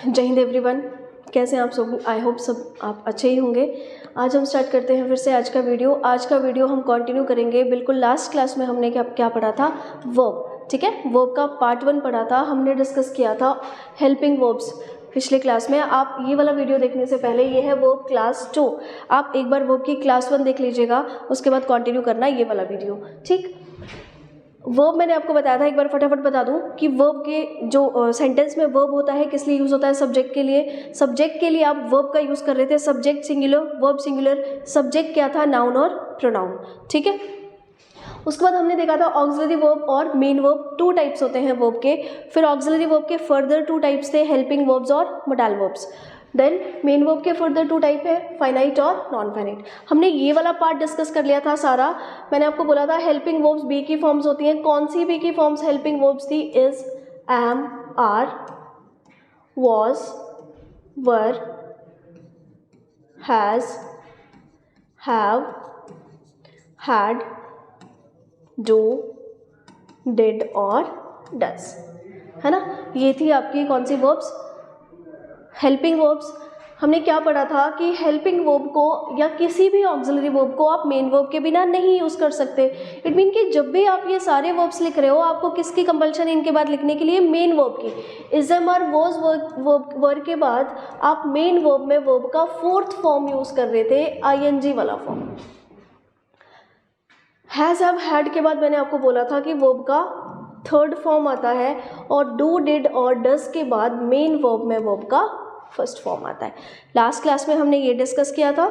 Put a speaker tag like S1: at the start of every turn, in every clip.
S1: जय हिंद एवरीवन, कैसे हैं आप सब? आई होप सब आप अच्छे ही होंगे। आज हम स्टार्ट करते हैं फिर से आज का वीडियो हम कंटिन्यू करेंगे। बिल्कुल लास्ट क्लास में हमने क्या पढ़ा था? वर्ब, ठीक है। वर्ब का पार्ट 1 पढ़ा था, हमने डिस्कस किया था हेल्पिंग वर्ब्स पिछले क्लास में। आप ये वाला वीडियो देखने से पहले, ये है वर्ब क्लास 2, आप एक बार वर्ब की क्लास 1 देख लीजिएगा, उसके बाद कंटिन्यू करना ये वाला वीडियो, ठीक। वर्ब मैंने आपको बताया था, एक बार फटाफट बता दूं कि वर्ब के जो सेंटेंस में वर्ब होता है किस लिए यूज़ होता है? सब्जेक्ट के लिए। सब्जेक्ट के लिए आप वर्ब का यूज़ कर रहे थे, subject singular, verb singular. Subject क्या था? नाउन और प्रोनाउन, ठीक है। उसके बाद हमने देखा था ऑक्सिलरी वर्ब और मेन वर्ब, 2 टाइप्स होते हैं वर्ब के। फिर ऑक्सिलरी वर्ब के फर्दर 2 टाइप्स थे, हेल्पिंग वर्ब्स और modal verbs. Then main verb के फर्दर 2 टाइप है, फाइनाइट और नॉन फाइनाइट। हमने ये वाला पार्ट डिस्कस कर लिया था सारा। मैंने आपको बोला था हेल्पिंग वर्ब्स बी की फॉर्म्स होती हैं। कौन सी बी की फॉर्म्स हेल्पिंग वर्ब्स थी? Is, am, are, was, were, has, have, had, do, did और डज, है ना। ये थी आपकी कौन सी वर्ब्स? Helping verbs. हमने क्या पढ़ा था कि हेल्पिंग वर्ब को या किसी भी ऑक्सिलरी वर्ब को आप मेन वर्ब के बिना नहीं यूज़ कर सकते। इट मीन कि जब भी आप ये सारे वर्ब्स लिख रहे हो, आपको किसकी कंपल्शन इनके बाद लिखने के लिए? मेन वर्ब की। Is, am, are, was, verb के बाद आप मेन वर्ब में वर्ब का 4th फॉर्म यूज़ कर रहे थे, आईएनजी वाला फॉर्म। हैज़, हैव, हैड के बाद मैंने आपको बोला था कि वर्ब का 3rd फॉर्म आता है, और डू, डिड और डज के बाद मेन वर्ब में वर्ब का 1st फॉर्म आता है। लास्ट क्लास में हमने ये डिस्कस किया था,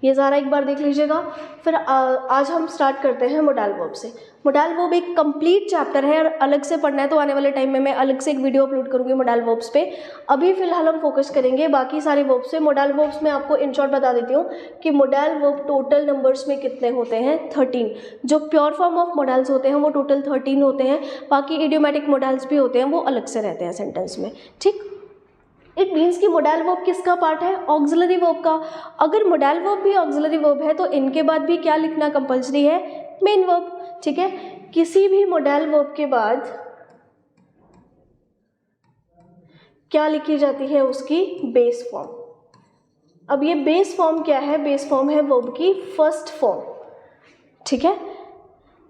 S1: ये ज़रा एक बार देख लीजिएगा। फिर आज हम स्टार्ट करते हैं मोडाल वर्ब से। मोडाल वर्ब एक कंप्लीट चैप्टर है, और अलग से पढ़ना है तो आने वाले टाइम में मैं अलग से एक वीडियो अपलोड करूँगी मोडाल वर्ब्स पे। अभी फिलहाल हम फोकस करेंगे बाकी सारे वर्ब्स पे। मोडाल वर्ब्स में आपको इन शॉर्ट बता देती हूँ कि मोडाल वर्ब टोटल नंबर्स में कितने होते हैं? 13। जो प्योर फॉर्म ऑफ मोडाल्स होते हैं वो टोटल 13 होते हैं। बाकी इडियोमैटिक मोडाल्स भी होते हैं, वो अलग से रहते हैं सेंटेंस में, ठीक। इट मीन्स कि मोडाल वर्ब किसका पार्ट है? ऑक्सिलरी वर्ब का। अगर मोडाल वर्ब भी ऑक्सिलरी वर्ब है तो इनके बाद भी क्या लिखना कंपल्सरी है? मेन वर्ब, ठीक है। किसी भी मोडाल वर्ब के बाद क्या लिखी जाती है? उसकी बेस फॉर्म। अब ये बेस फॉर्म क्या है? बेस फॉर्म है वर्ब की 1st फॉर्म, ठीक है।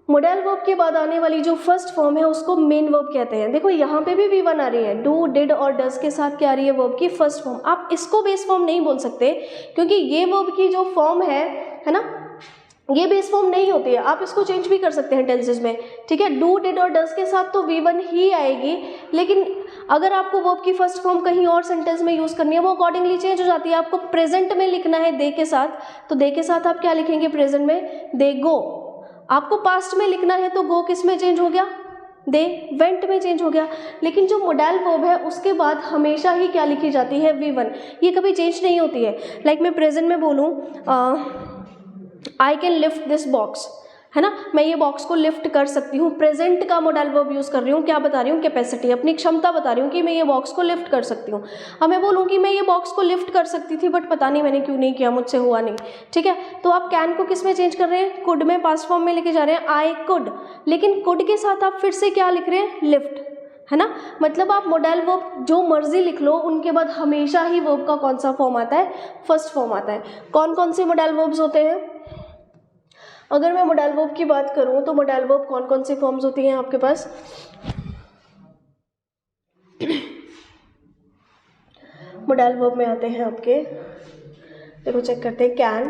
S1: मोडाल वर्ब के बाद आने वाली जो 1st फॉर्म है उसको मेन वर्ब कहते हैं। देखो यहाँ पे भी V1 आ रही है, डू, डिड और डज के साथ क्या आ रही है? वर्ब की 1st फॉर्म। आप इसको बेस फॉर्म नहीं बोल सकते, क्योंकि ये वर्ब की जो फॉर्म है ना, ये बेस फॉर्म नहीं होती है। आप इसको चेंज भी कर सकते हैं टेंसेस में, ठीक है। डू, डिड और डज के साथ तो V1 ही आएगी, लेकिन अगर आपको वर्ब की 1st फॉर्म कहीं और सेंटेंस में यूज़ करनी है, वो अकॉर्डिंगली चेंज हो जाती है। आपको प्रेजेंट में लिखना है दे के साथ, तो दे के साथ आप क्या लिखेंगे प्रेजेंट में? दे गो। आपको पास्ट में लिखना है तो गो किस में चेंज हो गया? दे वेंट में चेंज हो गया। लेकिन जो मोडाल वर्ब है उसके बाद हमेशा ही क्या लिखी जाती है? V1। ये कभी चेंज नहीं होती है। लाइक मैं प्रेजेंट में बोलूँ I can lift this box, है ना, मैं ये बॉक्स को लिफ्ट कर सकती हूँ। प्रेजेंट का मोडाल वर्ब यूज़ कर रही हूँ, क्या बता रही हूँ? कैपेसिटी, अपनी क्षमता बता रही हूँ कि मैं ये बॉक्स को लिफ्ट कर सकती हूँ। अब मैं बोलूँ कि मैं ये बॉक्स को लिफ्ट कर सकती थी, बट पता नहीं मैंने क्यों नहीं किया, मुझसे हुआ नहीं, ठीक है। तो आप कैन को किस में चेंज कर रहे हैं? कुड में, पास्ट फॉर्म में लेके जा रहे हैं, आई कुड। लेकिन कुड के साथ आप फिर से क्या लिख रहे हैं? लिफ्ट, है ना। मतलब आप मोडाल वर्ब जो मर्जी लिख लो, उनके बाद हमेशा ही वर्ब का कौन सा फॉर्म आता है? 1st फॉर्म आता है। कौन कौन से मोडाल वर्ब्स होते हैं? अगर मैं मोडाल वर्ब की बात करूं तो मोडाल वर्ब कौन कौन सी फॉर्म्स होती हैं आपके पास? मोडाल वर्ब में आते हैं आपके, देखो चेक करते हैं, कैन,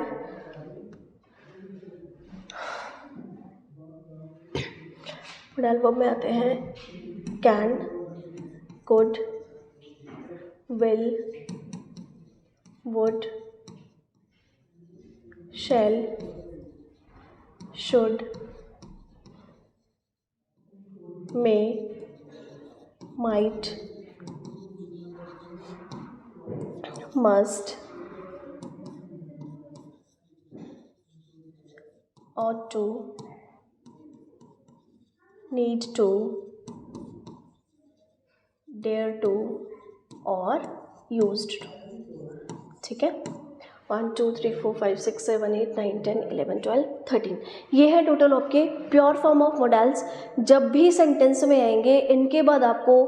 S1: मोडाल वर्ब में आते हैं can, could, will, would, shall, should, may, might, must, ought to, need to, dare to और used to, ठीक है। 1 2 3 4 5 6 7 8 9 10 11 12 13, ये है टोटल आपके प्योर फॉर्म ऑफ मोडाल्स। जब भी सेंटेंस में आएंगे इनके बाद आपको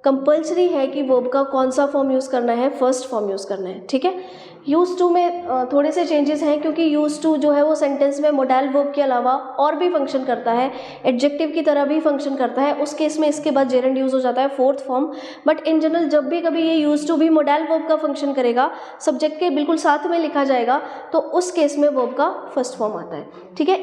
S1: कंपल्सरी है कि वर्ब का कौन सा फॉर्म यूज़ करना है, फर्स्ट फॉर्म यूज़ करना है, ठीक है। यूज टू में थोड़े से चेंजेस हैं, क्योंकि यूज टू जो है वो सेंटेंस में मोडाइल वर्ब के अलावा और भी फंक्शन करता है, एडजेक्टिव की तरह भी फंक्शन करता है। उस केस में इसके बाद जेरेंड यूज़ हो जाता है fourth form. But in general जब भी कभी ये यूज टू भी मोडाइल वर्ब का फंक्शन करेगा, सब्जेक्ट के बिल्कुल साथ में लिखा जाएगा, तो उस केस में वर्ब का फर्स्ट फॉर्म आता है, ठीक है।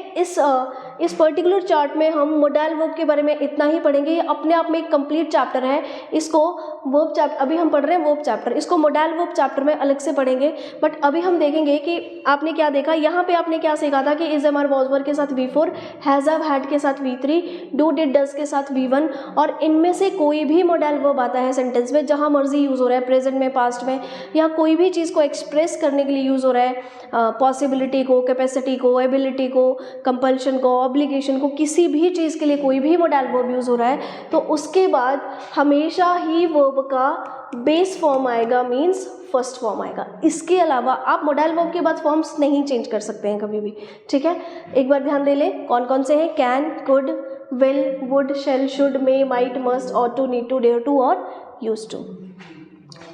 S1: इस पर्टिकुलर चार्ट में हम मोडाइल वर्ब के बारे में इतना ही पढ़ेंगे। ये अपने आप में एक कंप्लीट चैप्टर है। इसको वर्ब चैप्टर, अभी हम पढ़ रहे हैं वर्ब चैप्टर, इसको मोडाइल वर्ब चैप्टर में अलग से पढ़ेंगे। बट अभी हम देखेंगे कि आपने क्या देखा यहाँ पे, आपने क्या सीखा था कि is am are was were के साथ V4, हैज़ हैव हैड के साथ V3, डू डिड डज के साथ V1, और इनमें से कोई भी मोडाइल वर्ब आता है सेंटेंस में जहाँ मर्जी यूज़ हो रहा है, प्रेजेंट में, पास्ट में, या कोई भी चीज़ को एक्सप्रेस करने के लिए यूज़ हो रहा है, पॉसिबिलिटी को, कैपेसिटी को, एबिलिटी को, कंपल्शन को, ऑब्लिगेशन को, किसी भी चीज़ के लिए कोई भी मोडाइल वर्ब यूज़ हो रहा है, तो उसके बाद हमेशा ही वर्ब का बेस फॉर्म आएगा, मीन्स फर्स्ट फॉर्म आएगा। इसके अलावा आप मोडाइल वर्ब के बाद फॉर्म्स नहीं चेंज कर सकते हैं कभी भी, ठीक है। एक बार ध्यान दे लें कौन कौन से हैं, can, could, will, would, shall, should, may, might, must, ought to, need to, dare to और यूज टू,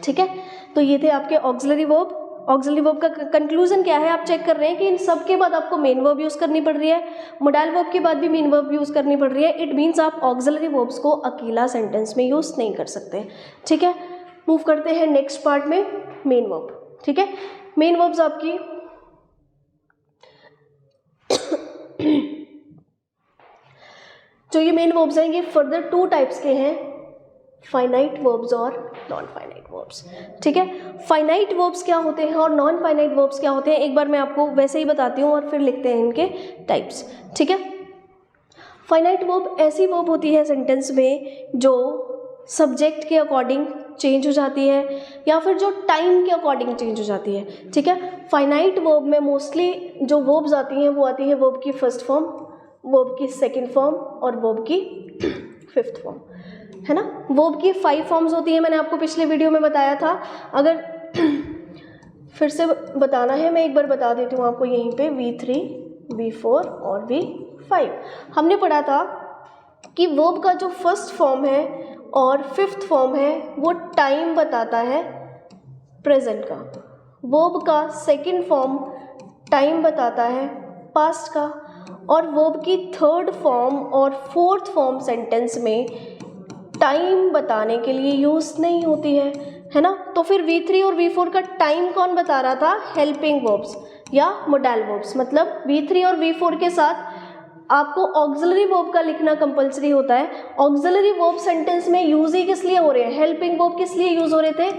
S1: ठीक है। तो ये थे आपके ऑक्सिलरी वर्ब। ऑक्सिलरी वर्ब का कंक्लूजन क्या है, आप चेक कर रहे हैं कि इन सब के बाद आपको मेन वर्ब यूज़ करनी पड़ रही है, मोडाइल वर्ब के बाद भी मेन वर्ब यूज़ करनी पड़ रही है। इट मीन्स आप ऑक्सिलरी वर्ब्स को अकेला सेंटेंस में यूज़ नहीं कर सकते, ठीक है। मूव करते हैं नेक्स्ट पार्ट में, मेन वर्ब, ठीक है। मेन वर्ब्स आपकी जो ये मेन वर्ब्स हैं ये फर्दर टू टाइप्स के हैं, फाइनाइट वर्ब्स और नॉन फाइनाइट वर्ब्स, ठीक है। फाइनाइट वर्ब्स क्या होते हैं और नॉन फाइनाइट वर्ब्स क्या होते हैं, एक बार मैं आपको वैसे ही बताती हूँ और फिर लिखते हैं इनके टाइप्स, ठीक है। फाइनाइट वर्ब ऐसी वर्ब होती है सेंटेंस में जो सब्जेक्ट के अकॉर्डिंग चेंज हो जाती है या फिर जो टाइम के अकॉर्डिंग चेंज हो जाती है, ठीक है। फाइनाइट वर्ब में मोस्टली जो वर्ब्स आती हैं वो आती है वर्ब की फर्स्ट फॉर्म, वर्ब की सेकंड फॉर्म और वर्ब की फिफ्थ फॉर्म, है ना। वर्ब की 5 फॉर्म्स होती है, मैंने आपको पिछले वीडियो में बताया था। अगर फिर से बताना है, मैं एक बार बता देती हूँ आपको यहीं पे, V3, V4 और V5। हमने पढ़ा था कि वर्ब का जो फर्स्ट फॉर्म है और फिफ्थ फॉर्म है वो टाइम बताता है प्रेजेंट का, वर्ब का सेकंड फॉर्म टाइम बताता है पास्ट का, और वर्ब की थर्ड फॉर्म और फोर्थ फॉर्म सेंटेंस में टाइम बताने के लिए यूज़ नहीं होती है ना। तो फिर V3 और V4 का टाइम कौन बता रहा था, हेल्पिंग वर्ब्स या मोडाइल वर्ब्स। मतलब V3 और V4 के साथ आपको ऑक्सिलरी वर्ब का लिखना कंपलसरी होता है। ऑक्सिलरी वर्ब सेंटेंस में यूज ही किस लिए हो रहे हैं, हेल्पिंग वर्ब किस लिए यूज हो रहे थे,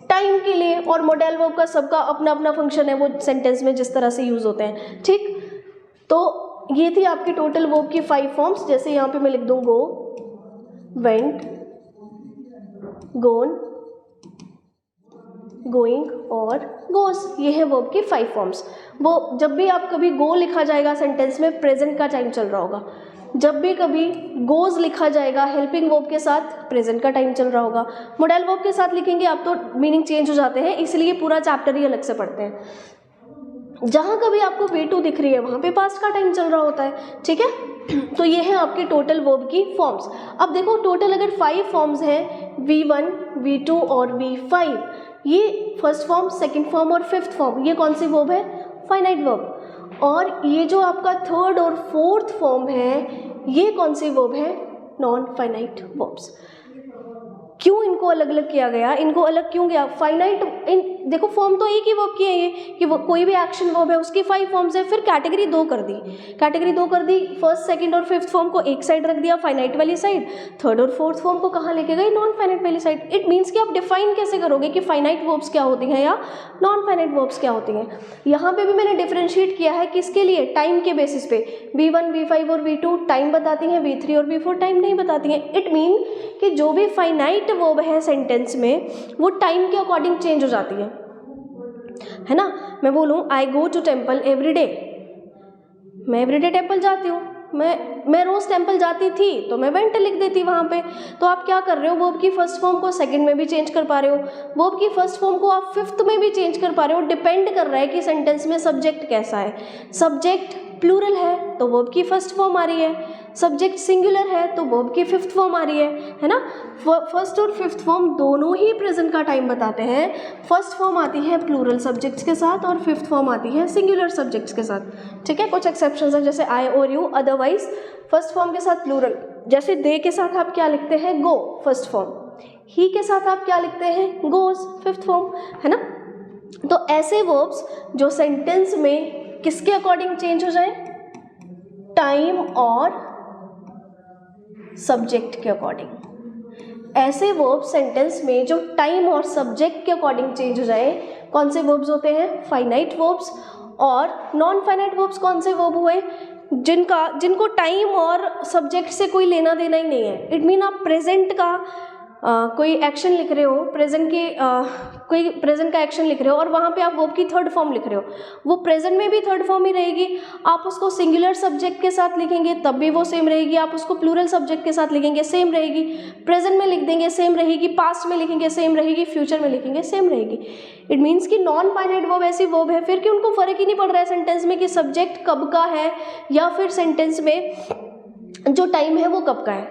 S1: टाइम के लिए, और मोडाइल वर्ब का सबका अपना अपना फंक्शन है, वो सेंटेंस में जिस तरह से यूज होते हैं, ठीक। तो ये थी आपकी टोटल वर्ब की 5 फॉर्म्स। जैसे यहाँ पे मैं लिख दूँ गो, वेंट, गोन, गोइंग और गोस, ये है वर्ब की 5 फॉर्म्स। वो जब भी आप कभी गो लिखा जाएगा सेंटेंस में, प्रेजेंट का टाइम चल रहा होगा। जब भी कभी गोज लिखा जाएगा हेल्पिंग वर्ब के साथ, प्रेजेंट का टाइम चल रहा होगा। मोडाइल वर्ब के साथ लिखेंगे आप तो मीनिंग चेंज हो जाते हैं, इसलिए पूरा चैप्टर ही अलग से पढ़ते हैं। जहाँ कभी आपको V2 दिख रही है वहाँ पे पास्ट का टाइम चल रहा होता है, ठीक है। तो ये है आपकी टोटल वर्ब की फॉर्म्स। अब देखो टोटल अगर 5 फॉर्म्स हैं, V1, V2 और V5, ये फर्स्ट फॉर्म, सेकंड फॉर्म और फिफ्थ फॉर्म, ये कौन सी वर्ब है, फाइनाइट वर्ब। और ये जो आपका थर्ड और फोर्थ फॉर्म है, ये कौन सी वर्ब है, नॉन फाइनाइट वर्ब्स। क्यों इनको अलग अलग किया गया, इनको अलग क्यों गया, फाइनाइट, इन देखो फॉर्म तो एक ही वर्ब की है ये, कि वो कोई भी एक्शन वर्ब है उसकी 5 फॉर्म्स है। फिर कैटेगरी 2 कर दी, कैटेगरी 2 कर दी, फर्स्ट, सेकंड और फिफ्थ फॉर्म को एक साइड रख दिया, फाइनाइट वाली साइड, थर्ड और फोर्थ फॉर्म को कहाँ लेके गए, नॉन फाइनाइट वाली साइड। इट मीन्स कि आप डिफाइन कैसे करोगे कि फाइनाइट वर्ब्स क्या होती हैं या नॉन फाइनाइट वर्ब्स क्या होती हैं। यहाँ पे भी मैंने डिफरेंशिएट किया है, किसके लिए, टाइम के बेसिस पे। V1, V5 और V2 टाइम बताती हैं, V3 और V4 टाइम नहीं बताती हैं। इट मीन कि जो भी फाइनाइट वर्ब है सेंटेंस में वो टाइम के अकॉर्डिंग चेंज हो जाती है ना। मैं बोलूँ I go to temple every day, मैं एवरीडे टेम्पल जाती हूँ, मैं रोज़ टेम्पल जाती थी तो मैं वेंट लिख देती वहाँ पे। तो आप क्या कर रहे हो, वर्ब की फर्स्ट फॉर्म को सेकंड में भी चेंज कर पा रहे हो, वर्ब की फर्स्ट फॉर्म को आप फिफ्थ में भी चेंज कर पा रहे हो। डिपेंड कर रहा है कि सेंटेंस में सब्जेक्ट कैसा है। सब्जेक्ट प्लूरल है तो वर्ब की फर्स्ट फॉर्म आ रही है, सब्जेक्ट सिंगुलर है तो वर्ब की फिफ्थ फॉर्म आ रही है ना। फर्स्ट और फिफ्थ फॉर्म दोनों ही प्रेजेंट का टाइम बताते हैं। फर्स्ट फॉर्म आती है प्लूरल सब्जेक्ट्स के साथ और फिफ्थ फॉर्म आती है सिंगुलर सब्जेक्ट्स के साथ, ठीक है। कुछ एक्सेप्शंस हैं जैसे आई और यू, अदरवाइज फर्स्ट फॉर्म के साथ प्लूरल, जैसे दे के साथ आप क्या लिखते हैं, गो फर्स्ट फॉर्म, ही के साथ आप क्या लिखते हैं, गोज फिफ्थ फॉर्म, है ना। तो ऐसे वर्ब्स जो सेंटेंस में किसके अकॉर्डिंग चेंज हो जाए, टाइम और सब्जेक्ट के अकॉर्डिंग। ऐसे वर्ब सेंटेंस में जो टाइम और सब्जेक्ट के अकॉर्डिंग चेंज हो जाए, कौन से वर्ब्स होते हैं, फाइनाइट वर्ब्स। और नॉन फाइनाइट वर्ब्स कौन से वर्ब हुए, जिनको टाइम और सब्जेक्ट से कोई लेना देना ही नहीं है। इट मीन आप प्रेजेंट का कोई एक्शन लिख रहे हो, कोई प्रेजेंट का एक्शन लिख रहे हो और वहाँ पे आप वर्ब की थर्ड फॉर्म लिख रहे हो, वो प्रेजेंट में भी थर्ड फॉर्म ही रहेगी। आप उसको सिंगुलर सब्जेक्ट के साथ लिखेंगे तब भी वो सेम रहेगी, आप उसको प्लूरल सब्जेक्ट के साथ लिखेंगे सेम रहेगी, प्रेजेंट में लिख देंगे सेम रहेगी, पास्ट में लिखेंगे सेम रहेगी, फ्यूचर में लिखेंगे सेम रहेगी। इट मीन्स कि नॉन फाइनाइट वर्ब ऐसी वर्ब है फिर कि उनको फर्क ही नहीं पड़ रहा है सेंटेंस में कि सब्जेक्ट कब का है या फिर सेंटेंस में जो टाइम है वो कब का है,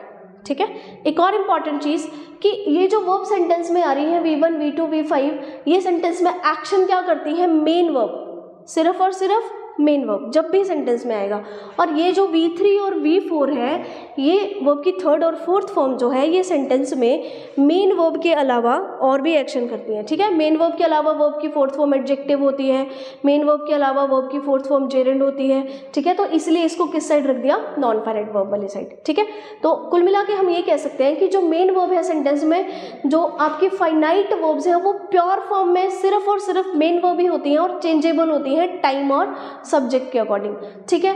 S1: ठीक है। एक और इम्पॉर्टेंट चीज़ कि ये जो वर्ब सेंटेंस में आ रही है V1, V2, V5, ये सेंटेंस में एक्शन क्या करती है, मेन वर्ब, सिर्फ और सिर्फ मेन वर्ब जब भी सेंटेंस में आएगा। और ये जो V3 और V4 है, ये वर्ब की थर्ड और फोर्थ फॉर्म जो है, ये सेंटेंस में मेन वर्ब के अलावा और भी एक्शन करती है, ठीक है। मेन वर्ब के अलावा वर्ब की फोर्थ फॉर्म एडजेक्टिव होती है, मेन वर्ब के अलावा वर्ब की फोर्थ फॉर्म जेरेंड होती है, ठीक है। तो इसलिए इसको किस साइड रख दिया, नॉन फाइनाइट वर्ब वाली साइड, ठीक है। तो कुल मिला के हम ये कह सकते हैं कि जो मेन वर्ब है सेंटेंस में, जो आपकी फाइनाइट वर्ब्स हैं वो प्योर फॉर्म में सिर्फ और सिर्फ मेन वर्ब ही होती हैं और चेंजेबल होती हैं टाइम और सब्जेक्ट के अकॉर्डिंग, ठीक है।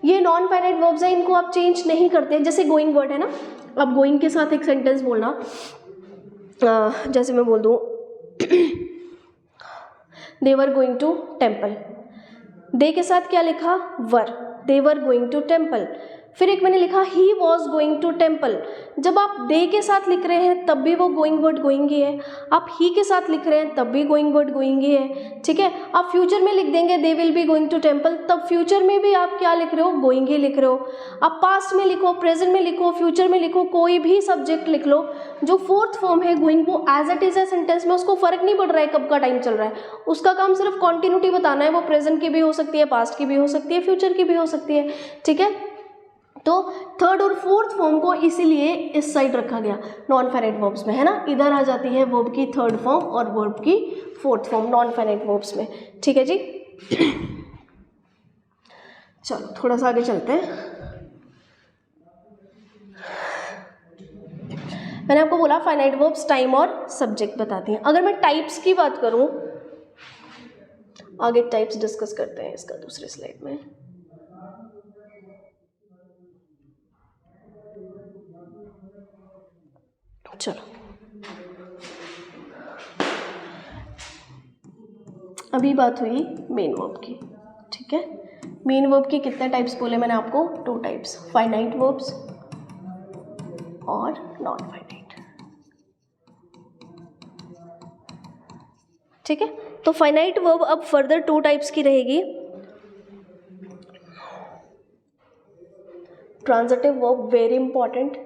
S1: ये नॉन फाइनाइट वर्ब्स हैं, इनको आप चेंज नहीं करते हैं। जैसे गोइंग वर्ड है ना, अब गोइंग के साथ एक सेंटेंस बोलना, जैसे मैं बोल दूँ they were going to temple, they के साथ क्या लिखा, were, they were going to temple. फिर एक मैंने लिखा he was going to temple. जब आप दे के साथ लिख रहे हैं तब भी वो गोइंग वर्ड गोइंग ही है, आप ही के साथ लिख रहे हैं तब भी गोइंग वर्ड गोइंग ही है, ठीक है। आप फ्यूचर में लिख देंगे they will be going to temple, तब फ्यूचर में भी आप क्या लिख रहे हो, गोइंग ही लिख रहे हो। आप पास्ट में लिखो, प्रेजेंट में लिखो, फ्यूचर में लिखो, कोई भी सब्जेक्ट लिख लो, जो फोर्थ फॉर्म है गोइंग, वो एज इट इज है सेंटेंस में, उसको फर्क नहीं पड़ रहा है कब का टाइम चल रहा है, उसका काम सिर्फ कॉन्टिन्यूटी बताना है। वो प्रेजेंट की भी हो सकती है, पास्ट की भी हो सकती है, फ्यूचर की भी हो सकती है, ठीक है। तो थर्ड और फोर्थ फॉर्म को इसीलिए इस साइड रखा गया नॉन फाइनाइट वर्ब्स में, है ना। इधर आ जाती है वर्ब की थर्ड फॉर्म और वर्ब की fourth form non finite verbs में, ठीक है जी। चलो थोड़ा सा आगे चलते हैं। मैंने आपको बोला फाइनाइट वर्ब्स टाइम और सब्जेक्ट बताती हैं। अगर मैं टाइप्स की बात करूं, आगे टाइप्स डिस्कस करते हैं इसका दूसरे स्लाइड में। चलो अभी बात हुई मेन वर्ब की, ठीक है। मेन वर्ब के कितने टाइप्स बोले मैंने आपको, 2 टाइप्स, फाइनाइट वर्ब्स और नॉन फाइनाइट, ठीक है। तो फाइनाइट वर्ब अब फर्दर 2 टाइप्स की रहेगी, transitive verb, very important,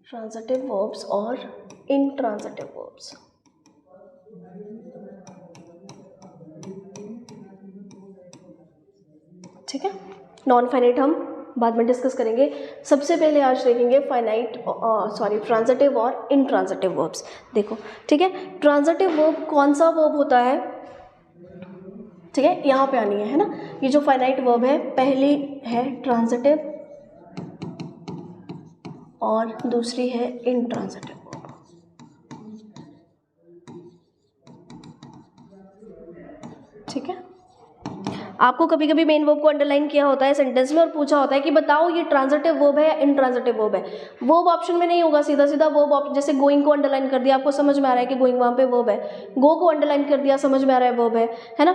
S1: transitive verbs और इंट्रांजिटिव वर्ब्स, ठीक है। नॉन फाइनाइट हम बाद में डिस्कस करेंगे। सबसे पहले आज देखेंगे ट्रांजिटिव और इंट्रांजिटिव वर्ब्स। देखो, ठीक है, ट्रांजिटिव वर्ब कौन सा वर्ब होता है, ठीक है, यहाँ पे आनी है ना। ये जो फाइनाइट वर्ब है, पहली है ट्रांजिटिव और दूसरी है इंट्रांजिटिव वर्ब, ठीक है। आपको कभी कभी मेन वर्ब को अंडरलाइन किया होता है सेंटेंस में और पूछा होता है कि बताओ ये ट्रांजिटिव वर्ब है या इंट्रांजिटिव वर्ब है। वर्ब ऑप्शन में नहीं होगा, सीधा सीधा वर्ब ऑप्शन, जैसे गोइंग को अंडरलाइन कर दिया, आपको समझ में आ रहा है कि गोइंग वहाँ पे वर्ब है, गो को अंडरलाइन कर दिया, समझ में आ रहा है वर्ब है ना।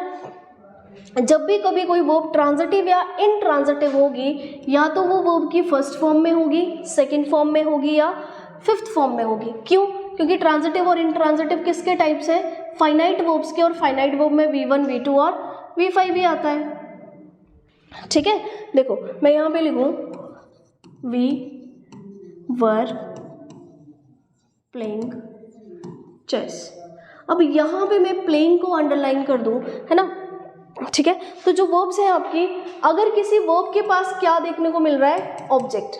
S1: जब भी कभी कोई वर्ब ट्रांजिटिव या इनट्रांजिटिव होगी, या तो वो वर्ब की फर्स्ट फॉर्म में होगी, सेकंड फॉर्म में होगी या फिफ्थ फॉर्म में होगी। क्यों? क्योंकि ट्रांजिटिव और इनट्रांजिटिव किसके टाइप्स है, फाइनाइट वर्ब्स के, और फाइनाइट वर्ब में V1 V2 और V5 भी आता है। ठीक है, देखो मैं यहाँ पे लिखूँ वी वर प्लेइंग चेस। अब यहाँ पे मैं प्लेइंग को अंडरलाइन कर दूँ, है ना। ठीक है, तो जो वर्ब्स हैं आपकी, अगर किसी वर्ब के पास क्या देखने को मिल रहा है, ऑब्जेक्ट।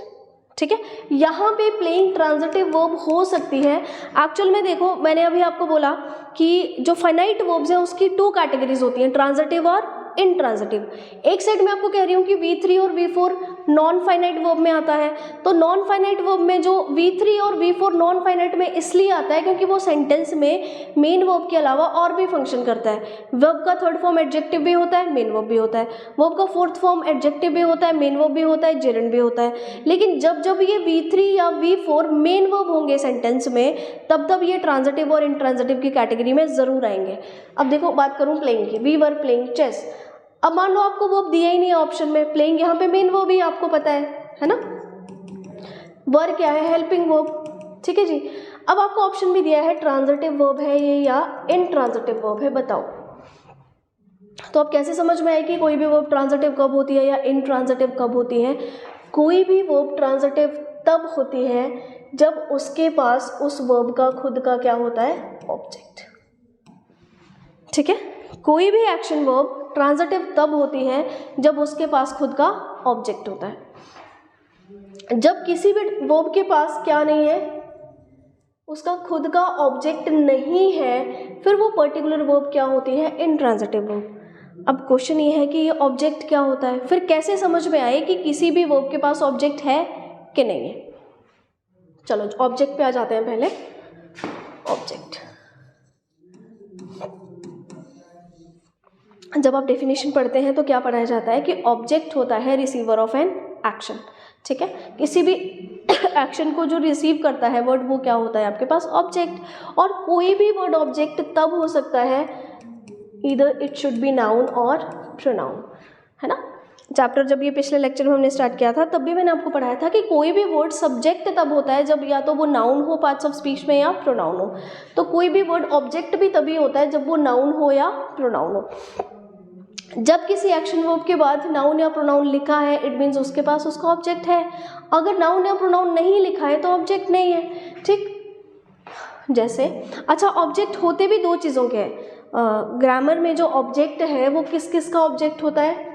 S1: ठीक है, यहाँ पे प्लेइंग ट्रांजिटिव वर्ब हो सकती है। एक्चुअल में देखो, मैंने अभी आपको बोला कि जो फाइनाइट वर्ब्स हैं उसकी 2 कैटेगरीज होती हैं, ट्रांजिटिव और इंट्रांजिटिव। एक साइड में आपको कह रही हूँ कि V3 और V4 नॉन फाइनाइट वर्ब में आता है, तो नॉन फाइनाइट वर्ब में जो V3 और V4 नॉन फाइनाइट में इसलिए आता है क्योंकि वो सेंटेंस में मेन वर्ब के अलावा और भी फंक्शन करता है। वर्ब का थर्ड फॉर्म एडजेक्टिव भी होता है, मेन वर्ब भी होता है। वर्ब का फोर्थ फॉर्म एडजेक्टिव भी होता है, मेन वर्ब भी होता है, जेरेंड भी होता है। लेकिन जब जब ये V3 या V4 मेन वर्ब होंगे सेंटेंस में, तब तब ये ट्रांजिटिव और इंट्रांजिटिव की कैटेगरी में जरूर आएंगे। अब देखो बात करूँ प्लेइंग की, वी वर प्लेइंग चेस। अब मान लो आपको वर्ब दिया ही नहीं है ऑप्शन में, प्लेइंग यहाँ पे मेन वर्ब ही आपको पता है ना। वर क्या है, हेल्पिंग वर्ब। ठीक है जी, अब आपको ऑप्शन भी दिया है ट्रांजिटिव वर्ब है ये या इनट्रांजिटिव वर्ब है, बताओ। तो अब कैसे समझ में आए कि कोई भी वर्ब ट्रांजिटिव कब होती है या इनट्रांजिटिव कब होती है। कोई भी वर्ब ट्रांजिटिव तब होती है जब उसके पास उस वर्ब का खुद का क्या होता है, ऑब्जेक्ट। ठीक है, कोई भी एक्शन वर्ब ट्रांजिटिव तब होती है जब उसके पास खुद का ऑब्जेक्ट होता है। जब किसी भी वर्ब के पास क्या नहीं है, उसका खुद का ऑब्जेक्ट नहीं है, फिर वो पर्टिकुलर वर्ब क्या होती है, इनट्रांजिटिव वर्ब। अब क्वेश्चन ये है कि ये ऑब्जेक्ट क्या होता है, फिर कैसे समझ में आए कि किसी भी वर्ब के पास ऑब्जेक्ट है कि नहीं है। चलो ऑब्जेक्ट पे आ जाते हैं पहले। ऑब्जेक्ट, जब आप डेफिनेशन पढ़ते हैं तो क्या पढ़ाया जाता है कि ऑब्जेक्ट होता है रिसीवर ऑफ एन एक्शन। ठीक है, किसी भी एक्शन को जो रिसीव करता है वर्ड, वो क्या होता है आपके पास, ऑब्जेक्ट। और कोई भी वर्ड ऑब्जेक्ट तब हो सकता है, either it should be noun और प्रोनाउन, है ना। चैप्टर जब ये पिछले लेक्चर में हमने स्टार्ट किया था, तब भी मैंने आपको पढ़ाया था कि कोई भी वर्ड सब्जेक्ट तब होता है जब या तो वो नाउन हो पार्ट्स ऑफ स्पीच में या प्रोनाउन हो। तो कोई भी वर्ड ऑब्जेक्ट भी तभी होता है जब वो नाउन हो या प्रोनाउन हो। जब किसी एक्शन वर्ब के बाद नाउन या प्रोनाउन लिखा है, इट मीन्स उसके पास उसका ऑब्जेक्ट है। अगर नाउन या प्रोनाउन नहीं लिखा है तो ऑब्जेक्ट नहीं है। ठीक, जैसे अच्छा, ऑब्जेक्ट होते भी 2 चीज़ों के हैं। ग्रामर में जो ऑब्जेक्ट है वो किस किस का ऑब्जेक्ट होता है,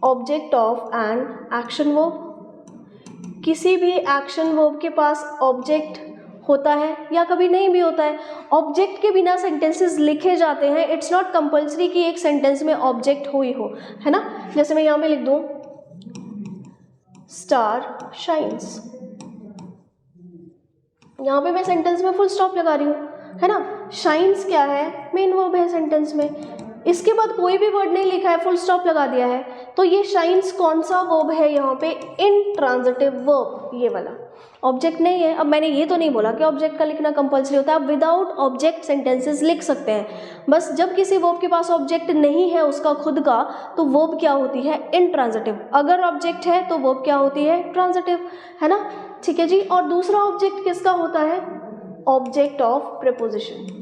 S1: object of an action verb. किसी भी एक्शन वर्ब के पास ऑब्जेक्ट होता है या कभी नहीं भी होता है। ऑब्जेक्ट के बिना सेंटेंसेस लिखे जाते हैं। इट्स नॉट कंपल्सरी कि एक सेंटेंस में ऑब्जेक्ट हो ही हो, है ना। जैसे मैं यहाँ पे लिख दूँ स्टार शाइन्स, यहाँ पे मैं सेंटेंस में फुल स्टॉप लगा रही हूँ, है ना। शाइन्स क्या है, मेन वर्ब है सेंटेंस में। इसके बाद कोई भी वर्ड नहीं लिखा है, फुल स्टॉप लगा दिया है, तो ये शाइन्स कौन सा वर्ब है यहाँ पे, इनट्रांजिटिव वर्ब, ये वाला। ऑब्जेक्ट नहीं है। अब मैंने ये तो नहीं बोला कि ऑब्जेक्ट का लिखना कंपल्सरी होता है, आप विदाउट ऑब्जेक्ट सेंटेंसेस लिख सकते हैं। बस जब किसी वर्ब के पास ऑब्जेक्ट नहीं है उसका खुद का, तो वर्ब क्या होती है, इनट्रांजिटिव। अगर ऑब्जेक्ट है तो वर्ब क्या होती है, ट्रांजिटिव, है ना। ठीक है जी। और दूसरा ऑब्जेक्ट किसका होता है, ऑब्जेक्ट ऑफ प्रीपोजिशन।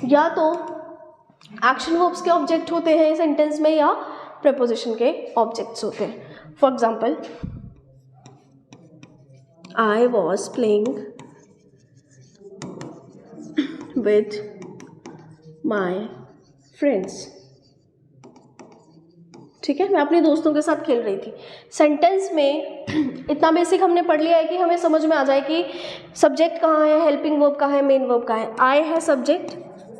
S1: या तो एक्शन वर्ब्स के ऑब्जेक्ट होते हैं सेंटेंस में या प्रीपोजिशन के ऑब्जेक्ट्स होते हैं। For example, I was playing with my friends। ठीक है, मैं अपने दोस्तों के साथ खेल रही थी। सेंटेंस में इतना बेसिक हमने पढ़ लिया है कि हमें समझ में आ जाए कि सब्जेक्ट कहाँ है, हेल्पिंग वर्ब कहाँ है, मेन वर्ब कहाँ है। आई है सब्जेक्ट,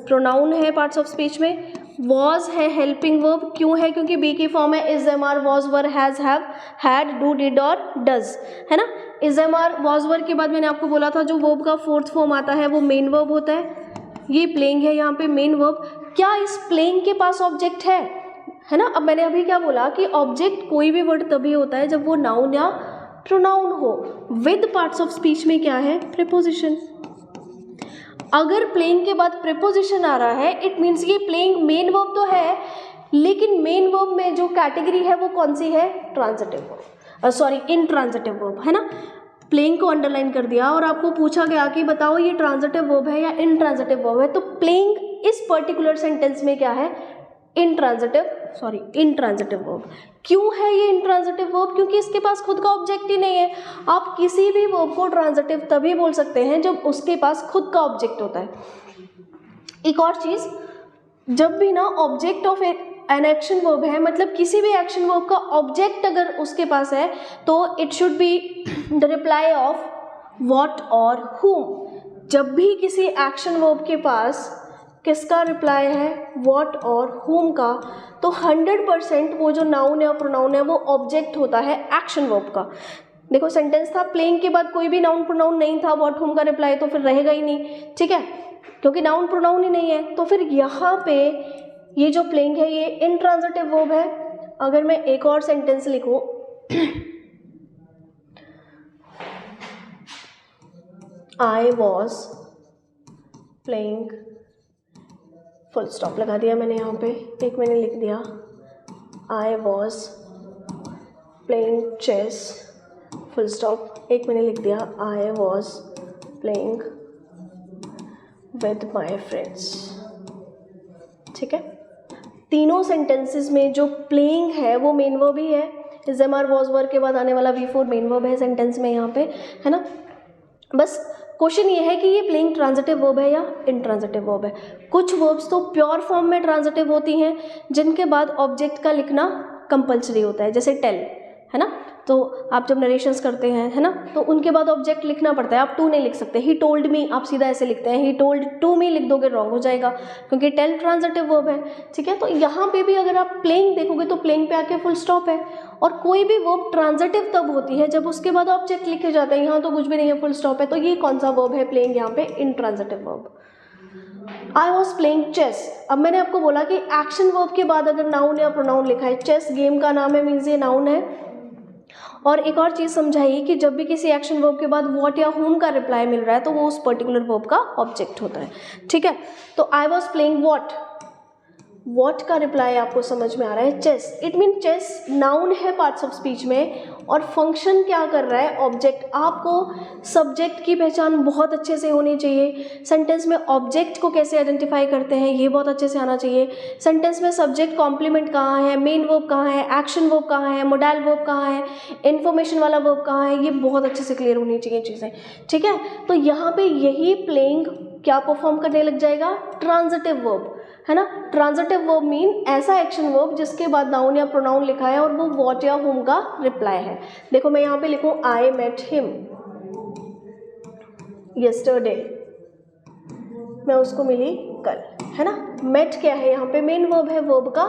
S1: प्रोनाउन है पार्ट्स ऑफ स्पीच में, वॉज है हेल्पिंग वर्ब। क्यों है, क्योंकि बी की फॉर्म है is, am are, was, were, has, have, had, do, did और डज, है ना। Is, am are, was, were के बाद मैंने आपको बोला था जो वर्ब का फोर्थ फॉर्म आता है वो मेन वर्ब होता है। ये प्लेइंग है यहाँ पे मेन वर्ब। क्या इस प्लेइंग के पास ऑब्जेक्ट है ना। अब मैंने अभी क्या बोला कि ऑब्जेक्ट कोई भी वर्ड तभी होता है जब वो नाउन या प्रोनाउन हो। विद पार्ट्स ऑफ स्पीच में क्या है, प्रीपोजिशन। अगर प्लेइंग के बाद प्रीपोजिशन आ रहा है, इट मीन्स ये प्लेइंग मेन वर्ब तो है, लेकिन मेन वर्ब में जो कैटेगरी है वो कौन सी है, transitive verb, sorry intransitive verb, है ना। प्लेइंग को अंडरलाइन कर दिया और आपको पूछा गया कि बताओ ये ट्रांजिटिव वर्ब है या इनट्रांजिटिव वर्ब है, तो प्लेइंग इस पर्टिकुलर सेंटेंस में क्या है, इनट्रांजिटिव वर्ब। क्यों है ये इनट्रांजिटिव वर्ब? क्योंकि इसके पास खुद का ऑब्जेक्ट ही नहीं है। आप किसी भी वर्ब को ट्रांजिटिव तभी बोल सकते हैं जब उसके पास खुद का ऑब्जेक्ट होता है। एक और चीज, जब भी ना object of an action verb है, मतलब किसी भी एक्शन वर्ब का ऑब्जेक्ट अगर उसके पास है, तो it should be the reply off what और whom। जब भी किसी एक्शन वर्ब के पास किसका रिप्लाई है, व्हाट और whom का, तो 100% वो जो नाउन या प्रोनाउन है वो ऑब्जेक्ट होता है एक्शन वर्ब का। देखो सेंटेंस था, प्लेइंग के बाद कोई भी नाउन प्रोनाउन नहीं था, व्हाट whom का रिप्लाई तो फिर रहेगा ही नहीं, ठीक है, क्योंकि नाउन प्रोनाउन ही नहीं है। तो फिर यहाँ पे ये जो प्लेइंग है ये इनट्रांजिटिव वर्ब है। अगर मैं एक और सेंटेंस लिखूं, I was playing, full stop लगा दिया मैंने यहाँ पे, एक मैंने लिख दिया I was playing chess, full stop, एक मैंने लिख दिया I was playing with my friends. ठीक है, तीनों सेंटेंसेस में जो प्लेइंग है वो मेन वर्ब ही है। Is am are was verb के बाद आने वाला V4 मेन वर्ब है सेंटेंस में यहाँ पे, है ना। बस क्वेश्चन ये है कि ये प्लेइंग ट्रांजिटिव वर्ब है या इनट्रांजिटिव वर्ब है। कुछ वर्ब्स तो प्योर फॉर्म में ट्रांजिटिव होती हैं जिनके बाद ऑब्जेक्ट का लिखना कंपलसरी होता है, जैसे टेल, है ना। तो आप जब नरेशंस करते हैं, है ना, तो उनके बाद ऑब्जेक्ट लिखना पड़ता है, आप टू नहीं लिख सकते। ही टोल्ड मी आप सीधा ऐसे लिखते हैं, ही टोल्ड टू मी लिख दोगे रॉन्ग हो जाएगा, क्योंकि टेल ट्रांजिटिव वर्ब है। ठीक है, तो यहाँ पे भी अगर आप प्लेइंग देखोगे तो प्लेइंग पे आके फुल स्टॉप है। और कोई भी वर्ब ट्रांजिटिव तब होती है जब उसके बाद ऑब्जेक्ट लिखे जाते हैं, यहाँ तो कुछ भी नहीं है, फुल स्टॉप है। तो ये कौन सा वर्ब है प्लेइंग, यहाँ पे intransitive verb. I was playing chess, अब मैंने आपको बोला कि एक्शन वर्ब के बाद अगर नाउन या प्रोनाउन लिखा है, चेस गेम का नाम है, मीन्स ये नाउन है। और एक और चीज़ समझाइए कि जब भी किसी एक्शन वर्ब के बाद व्हाट या whom का रिप्लाई मिल रहा है तो वो उस पर्टिकुलर वर्ब का ऑब्जेक्ट होता है। ठीक है, तो आई वॉज प्लेइंग व्हाट का रिप्लाई आपको समझ में आ रहा है, chess. It mean chess noun है पार्ट्स ऑफ स्पीच में, और फंक्शन क्या कर रहा है, ऑब्जेक्ट। आपको सब्जेक्ट की पहचान बहुत अच्छे से होनी चाहिए। सेंटेंस में ऑब्जेक्ट को कैसे आइडेंटिफाई करते हैं ये बहुत अच्छे से आना चाहिए। सेंटेंस में सब्जेक्ट कॉम्प्लीमेंट कहाँ है, मेन वर्ब कहाँ है, एक्शन वर्ब कहाँ है, मोडाइल वर्ब कहाँ है, इन्फॉर्मेशन वाला वर्ब कहाँ है, ये बहुत अच्छे से क्लियर होनी चाहिए चीज़ें। ठीक है, तो यहाँ पे यही प्लेइंग क्या परफॉर्म करने लग जाएगा, ट्रांजिटिव वर्ब, है ना। ट्रांजिटिव वर्ब मीन ऐसा एक्शन वर्ब जिसके बाद नाउन या प्रोनाउन लिखा है और वो व्हाट या whom का रिप्लाई है। देखो मैं यहाँ पे लिखूँ आई मेट हिम यस्टरडे, मैं उसको मिली कल, है ना। मेट क्या है यहाँ पे, मेन वर्ब है, वर्ब का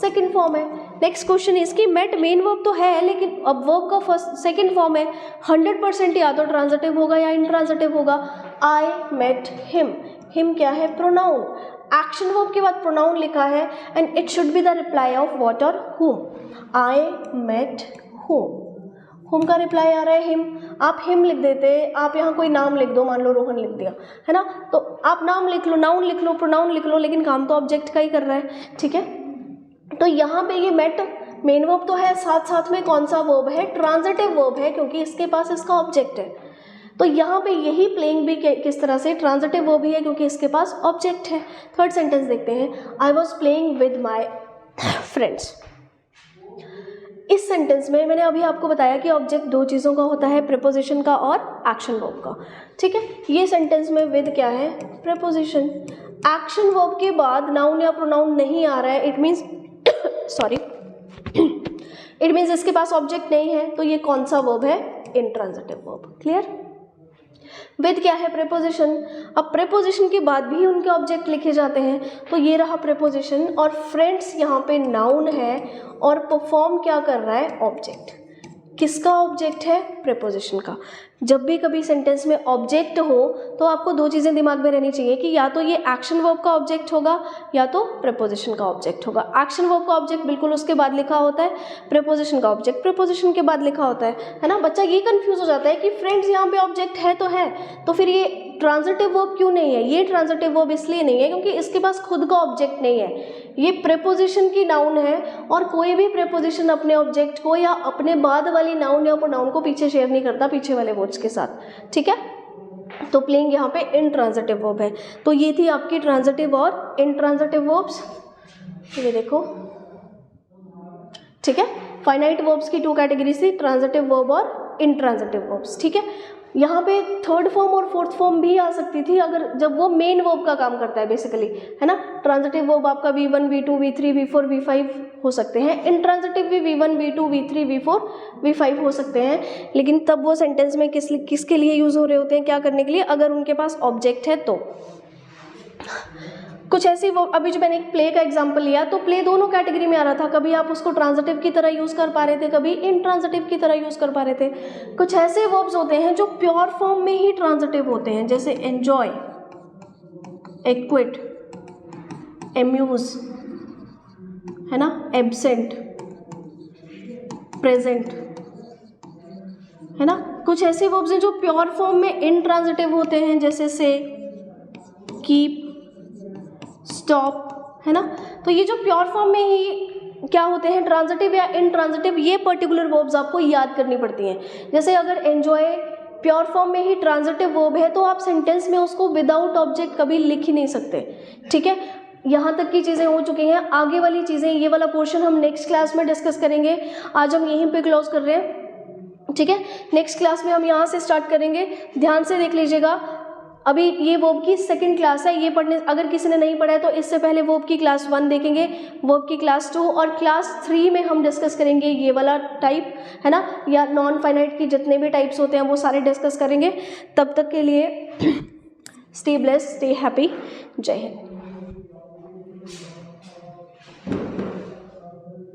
S1: सेकंड फॉर्म है। नेक्स्ट क्वेश्चन इसकी, मेट मेन वर्ब तो है लेकिन अब वर्ब का फर्स्ट सेकंड फॉर्म है, 100% या तो ट्रांजिटिव होगा या इनट्रांजिटिव होगा। आई मेट हिम, हिम क्या है, प्रोनाउन। एक्शन वर्ब के बाद प्रोनाउन लिखा है and it should be the reply off what और whom। आई मेट whom का रिप्लाई आ रहा है हिम, आप हिम लिख देते, आप यहाँ कोई नाम लिख दो, मान लो रोहन लिख दिया, है ना, तो आप नाम लिख लो, नाउन लिख लो, प्रोनाउन लिख लो, लेकिन काम तो ऑब्जेक्ट का ही कर रहा है। ठीक है, तो यहाँ पे ये मेट मेन वर्ब तो है, साथ साथ में कौन सा वर्ब है, ट्रांजिटिव वर्ब है, क्योंकि इसके पास इसका ऑब्जेक्ट है। तो यहाँ पे यही प्लेइंग भी किस तरह से ट्रांजिटिव वर्ब ही है, क्योंकि इसके पास ऑब्जेक्ट है। थर्ड सेंटेंस देखते हैं, आई was playing with my friends. इस सेंटेंस में मैंने अभी आपको बताया कि ऑब्जेक्ट दो चीज़ों का होता है, प्रीपोजिशन का और एक्शन वर्ब का। ठीक है, ये सेंटेंस में विद क्या है, प्रीपोजिशन। एक्शन वर्ब के बाद नाउन या प्रोनाउन नहीं आ रहा है, इट मीन्स इट मीन्स इसके पास ऑब्जेक्ट नहीं है, तो ये कौन सा वर्ब है, इनट्रांजिटिव वर्ब। क्लियर। विद क्या है, प्रीपोजिशन। अब प्रीपोजिशन के बाद भी उनके ऑब्जेक्ट लिखे जाते हैं, तो ये रहा प्रीपोजिशन, और फ्रेंड्स यहाँ पे नाउन है और परफॉर्म क्या कर रहा है, ऑब्जेक्ट। किसका ऑब्जेक्ट है, प्रीपोजिशन का। जब भी कभी सेंटेंस में ऑब्जेक्ट हो तो आपको दो चीज़ें दिमाग में रहनी चाहिए कि या तो ये एक्शन वर्ब का ऑब्जेक्ट होगा या तो प्रीपोजिशन का ऑब्जेक्ट होगा। एक्शन वर्ब का ऑब्जेक्ट बिल्कुल उसके बाद लिखा होता है, प्रीपोजिशन का ऑब्जेक्ट प्रीपोजिशन के बाद लिखा होता है ना। बच्चा ये कंफ्यूज हो जाता है कि फ्रेंड्स यहाँ पे ऑब्जेक्ट है तो फिर ये ट्रांजिटिव वर्ब क्यों नहीं है। ये ट्रांजिटिव वर्ब इसलिए नहीं है क्योंकि इसके पास खुद का ऑब्जेक्ट नहीं है। ये प्रेपोजिशन की नाउन है और कोई भी प्रेपोजिशन अपने ऑब्जेक्ट को या अपने बाद वाली नाउन या प्रोनाउन को पीछे शेयर नहीं करता पीछे वाले वर्ड्स के साथ, ठीक है। तो प्लेइंग यहाँ पे इनट्रांजिटिव वर्ब है। तो ये थी आपकी ट्रांजिटिव और इनट्रांजिटिव वर्ब्स, ये देखो, ठीक है। फाइनाइट वर्ब्स की 2 कैटेगरीज थी, ट्रांजिटिव वर्ब और इनट्रांजिटिव वर्ब्स, ठीक है। यहाँ पे थर्ड फॉर्म और फोर्थ फॉर्म भी आ सकती थी अगर जब वो मेन वर्ब का काम करता है बेसिकली, है ना। ट्रांजिटिव वर्ब आपका V1 V2 V3 V4 V5 हो सकते हैं, इनट्रांजिटिव भी V1 V2 V3 V4 V5 हो सकते हैं, लेकिन तब वो सेंटेंस में किसके लिए यूज़ हो रहे होते हैं, क्या करने के लिए, अगर उनके पास ऑब्जेक्ट है तो। कुछ ऐसी वो अभी जो मैंने एक प्ले का एग्जांपल लिया, तो प्ले दोनों कैटेगरी में आ रहा था, कभी आप उसको ट्रांजिटिव की तरह यूज़ कर पा रहे थे, कभी इनट्रांजिटिव की तरह यूज़ कर पा रहे थे। कुछ ऐसे वर्ब्स होते हैं जो प्योर फॉर्म में ही ट्रांजिटिव होते हैं, जैसे एन्जॉय, एक्विट, एम्यूज, है ना, एब्सेंट, प्रेजेंट, है ना। कुछ ऐसे वर्ब्स हैं जो प्योर फॉर्म में इनट्रांजिटिव होते हैं, जैसे से, कीप, स्टॉप, है ना। तो ये जो प्योर फॉर्म में ही क्या होते हैं, ट्रांजिटिव या इनट्रांजिटिव, ये पर्टिकुलर वर्ब्स आपको याद करनी पड़ती हैं। जैसे अगर एंजॉय प्योर फॉर्म में ही ट्रांजिटिव वर्ब है तो आप सेंटेंस में उसको विदाउट ऑब्जेक्ट कभी लिख ही नहीं सकते, ठीक है। यहाँ तक की चीज़ें हो चुकी हैं, आगे वाली चीज़ें, ये वाला पोर्शन हम नेक्स्ट क्लास में डिस्कस करेंगे। आज हम यहीं पे क्लोज कर रहे हैं, ठीक है। नेक्स्ट क्लास में हम यहाँ से स्टार्ट करेंगे, ध्यान से देख लीजिएगा। अभी ये वर्ब की सेकंड क्लास है, ये पढ़ने अगर किसी ने नहीं पढ़ा है तो इससे पहले वर्ब की क्लास 1 देखेंगे, वर्ब की क्लास 2 और क्लास 3 में हम डिस्कस करेंगे ये वाला टाइप, है ना, या नॉन फाइनाइट की जितने भी टाइप्स होते हैं वो सारे डिस्कस करेंगे। तब तक के लिए स्टे ब्लेस्ड, स्टे हैप्पी, जय हिंद।